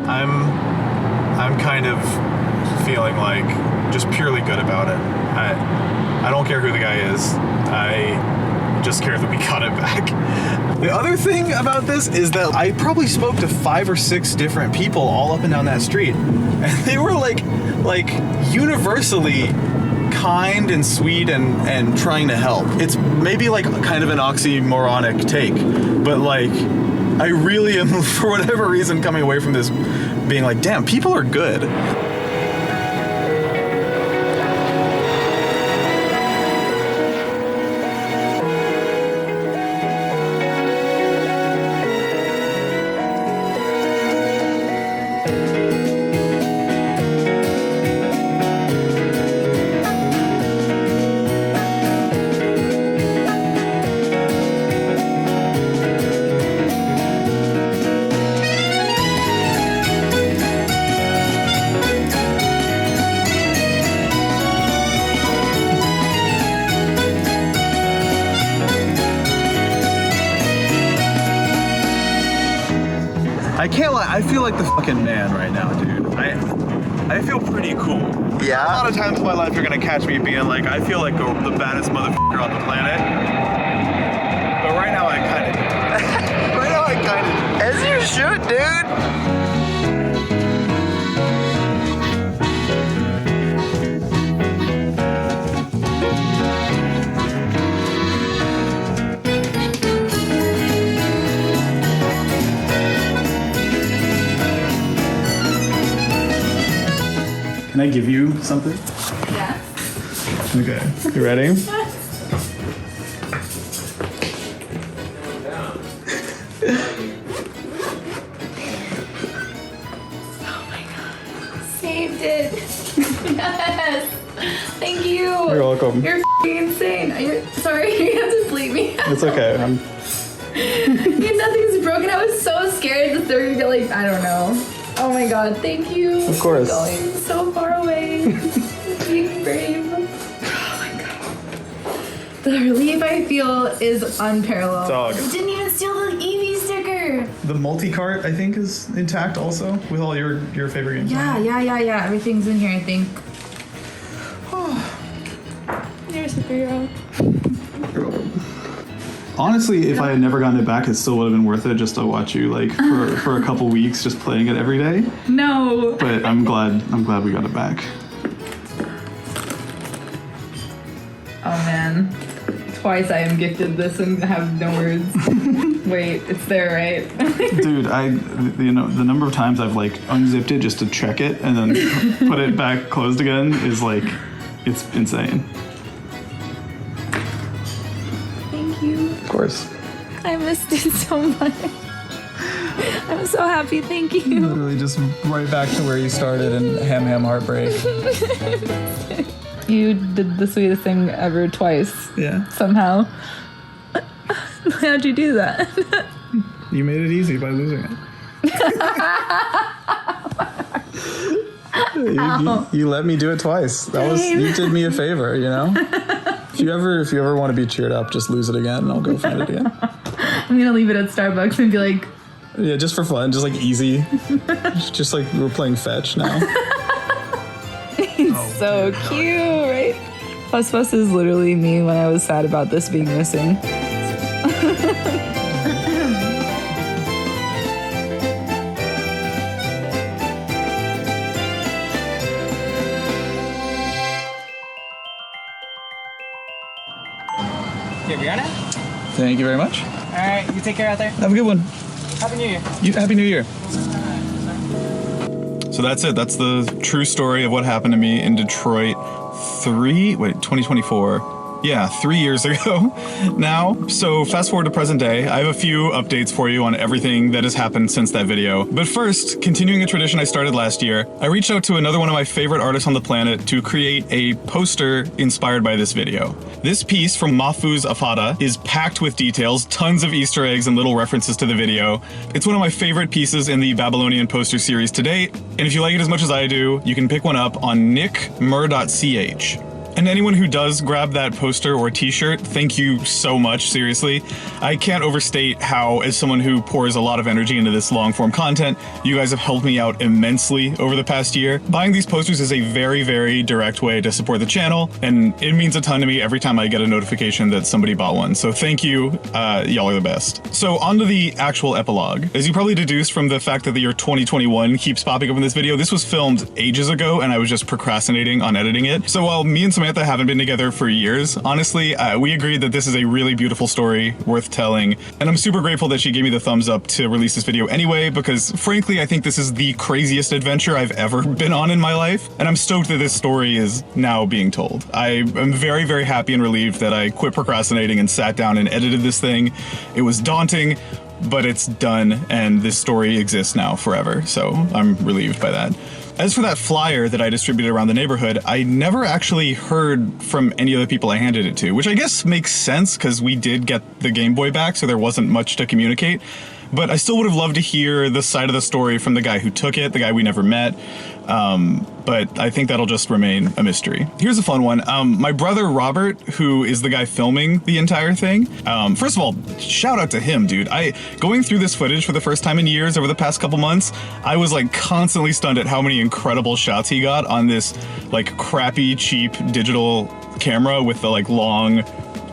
I'm kind of feeling like just purely good about it. I don't care who the guy is. I just care that we got it back. The other thing about this is that I probably spoke to 5 or 6 different people all up and down that street, and they were like universally kind and sweet and trying to help. It's maybe like kind of an oxymoronic take, but like I really am, for whatever reason, coming away from this being like, damn, people are good. I can't lie, I feel like the fucking man right now, dude. I feel pretty cool. Yeah? A lot of times in my life you're gonna catch me being like, I feel like the baddest motherfucker on the planet. But right now I kinda As you should, dude. Can I give you something? Yeah. Okay, you ready? Oh my god. Saved it. Yes. Thank you. You're welcome. You're f***ing insane. Sorry, you have to bleep me. It's okay. Nothing's broken. I was so scared that they're gonna get like, I don't know. Oh my god, thank you. Of course. For going so far away. Being brave. Oh my god. The relief I feel is unparalleled. Dog. I didn't even steal the Eevee sticker. The multi-cart, I think, is intact also with all your favorite games. Yeah. Everything's in here, I think. You're a superhero. Honestly, if I had never gotten it back, it still would have been worth it just to watch you like for a couple weeks just playing it every day. No. But I'm glad we got it back. Oh man. Twice I am gifted this and have no words. Wait, it's there, right? Dude, the number of times I've like unzipped it just to check it and then put it back closed again is like, it's insane. Thank you. Of course. I missed it so much. I'm so happy, thank you. Literally just right back to where you started in Ham Heartbreak. You did the sweetest thing ever twice. Yeah. Somehow. How'd you do that? You made it easy by losing it. You let me do it twice. You did me a favor, you know? If you ever want to be cheered up, just lose it again and I'll go find it again. I'm gonna leave it at Starbucks and be like, yeah, just for fun, just like easy. Just like we're playing fetch now. It's so cute, right? Fuss Fuss is literally me when I was sad about this being missing. Here we are now. Thank you very much. All right, you take care out there. Have a good one. Happy New Year. Happy New Year. So that's it. That's the true story of what happened to me in Detroit 2024. Yeah, 3 years ago now. So fast forward to present day. I have a few updates for you on everything that has happened since that video. But first, continuing a tradition I started last year, I reached out to another one of my favorite artists on the planet to create a poster inspired by this video. This piece from Mahfouz Afada is packed with details, tons of Easter eggs and little references to the video. It's one of my favorite pieces in the Babylonian poster series to date, and if you like it as much as I do, you can pick one up on nickmer.ch. And anyone who does grab that poster or t-shirt, thank you so much, seriously. I can't overstate how, as someone who pours a lot of energy into this long-form content, you guys have helped me out immensely over the past year. Buying these posters is a very, very direct way to support the channel, and it means a ton to me every time I get a notification that somebody bought one. So thank you, y'all are the best. So on to the actual epilogue. As you probably deduced from the fact that the year 2021 keeps popping up in this video, this was filmed ages ago and I was just procrastinating on editing it. So while me and Samantha haven't been together for years, honestly, we agreed that this is a really beautiful story worth telling, and I'm super grateful that she gave me the thumbs up to release this video anyway, because frankly I think this is the craziest adventure I've ever been on in my life, and I'm stoked that this story is now being told. I am very, very happy and relieved that I quit procrastinating and sat down and edited this thing. It was daunting, but it's done, and this story exists now forever, so I'm relieved by that. As for that flyer that I distributed around the neighborhood, I never actually heard from any of the people I handed it to, which I guess makes sense because we did get the Game Boy back, so there wasn't much to communicate. But I still would have loved to hear the side of the story from the guy who took it, the guy we never met. But I think that'll just remain a mystery. Here's a fun one. My brother Robert, who is the guy filming the entire thing. First of all, shout out to him, dude. Going through this footage for the first time in years over the past couple months, I was like constantly stunned at how many incredible shots he got on this like crappy, cheap digital camera with the like long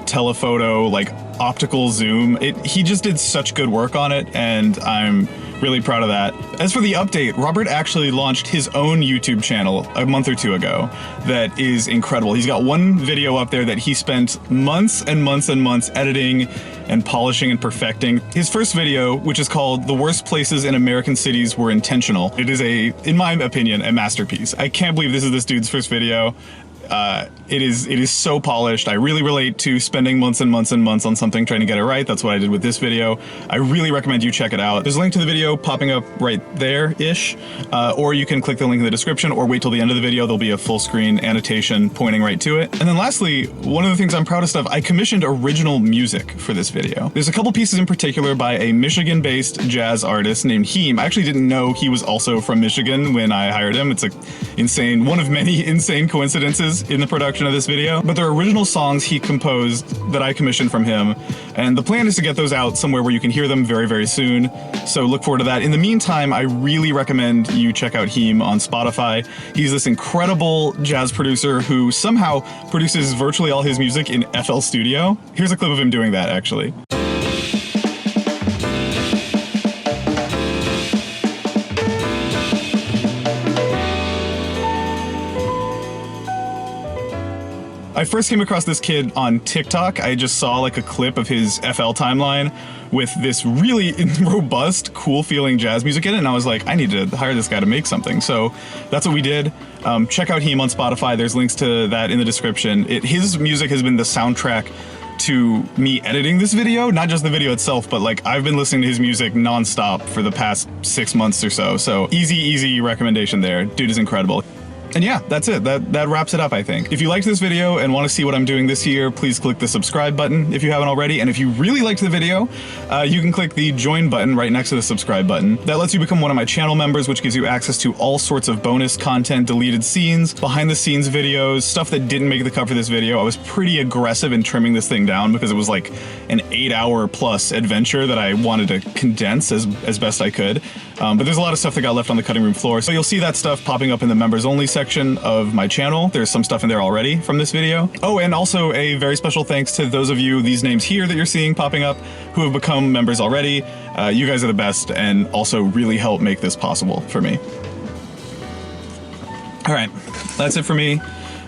telephoto, like optical zoom. He just did such good work on it, and I'm really proud of that. As for the update, Robert actually launched his own YouTube channel a month or two ago that is incredible. He's got one video up there that he spent months and months and months editing and polishing and perfecting. His first video, which is called The Worst Places in American Cities Were Intentional. It is in my opinion, a masterpiece. I can't believe this is this dude's first video. It is so polished. I really relate to spending months and months and months on something trying to get it right. That's what I did with this video. I really recommend you check it out. There's a link to the video popping up right there-ish, or you can click the link in the description or wait till the end of the video. There'll be a full screen annotation pointing right to it. And then lastly, one of the things I'm proudest of, I commissioned original music for this video. There's a couple pieces in particular by a Michigan-based jazz artist named Heem. I actually didn't know he was also from Michigan when I hired him. It's one of many insane coincidences in the production of this video, but they're original songs he composed that I commissioned from him, and the plan is to get those out somewhere where you can hear them very, very soon, so look forward to that. In the meantime, I really recommend you check out Heem on Spotify. He's this incredible jazz producer who somehow produces virtually all his music in FL Studio. Here's a clip of him doing that, actually. I first came across this kid on TikTok. I just saw like a clip of his FL timeline with this really robust, cool feeling jazz music in it, and I was like, I need to hire this guy to make something. So that's what we did. Check out Heem on Spotify. There's links to that in the description. His music has been the soundtrack to me editing this video, not just the video itself, but like I've been listening to his music nonstop for the past 6 months or so. So easy recommendation there. Dude is incredible. And yeah, that's it. That wraps it up, I think. If you liked this video and want to see what I'm doing this year, please click the subscribe button if you haven't already. And if you really liked the video, you can click the join button right next to the subscribe button. That lets you become one of my channel members, which gives you access to all sorts of bonus content, deleted scenes, behind the scenes videos, stuff that didn't make the cut for this video. I was pretty aggressive in trimming this thing down because it was like an 8-hour plus adventure that I wanted to condense as best I could. But there's a lot of stuff that got left on the cutting room floor. So you'll see that stuff popping up in the members only section of my channel. There's some stuff in there already from this video. Oh, and also a very special thanks to those of you, these names here that you're seeing popping up, who have become members already. You guys are the best and also really help make this possible for me. All right, that's it for me.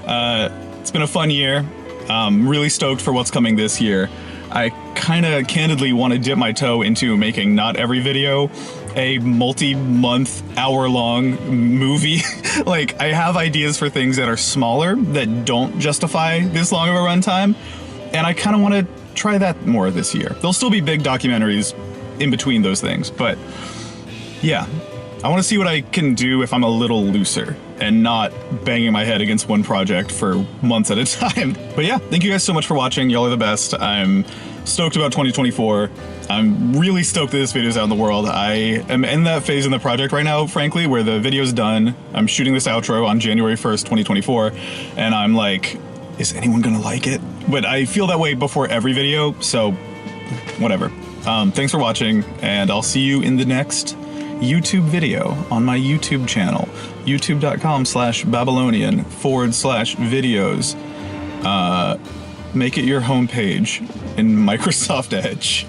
It's been a fun year. Really stoked for what's coming this year. I kind of candidly want to dip my toe into making not every video a multi-month, hour-long movie. Like, I have ideas for things that are smaller, that don't justify this long of a runtime, and I kind of want to try that more this year. There'll still be big documentaries in between those things, but yeah. I want to see what I can do if I'm a little looser and not banging my head against one project for months at a time. But yeah, thank you guys so much for watching. Y'all are the best. I'm stoked about 2024. I'm really stoked that this video's out in the world. I am in that phase in the project right now, frankly, where the video's done. I'm shooting this outro on January 1st, 2024, and I'm like, is anyone gonna like it? But I feel that way before every video, so whatever. Thanks for watching, and I'll see you in the next YouTube video on my YouTube channel, youtube.com/Babylonian/videos. Make it your homepage in Microsoft Edge.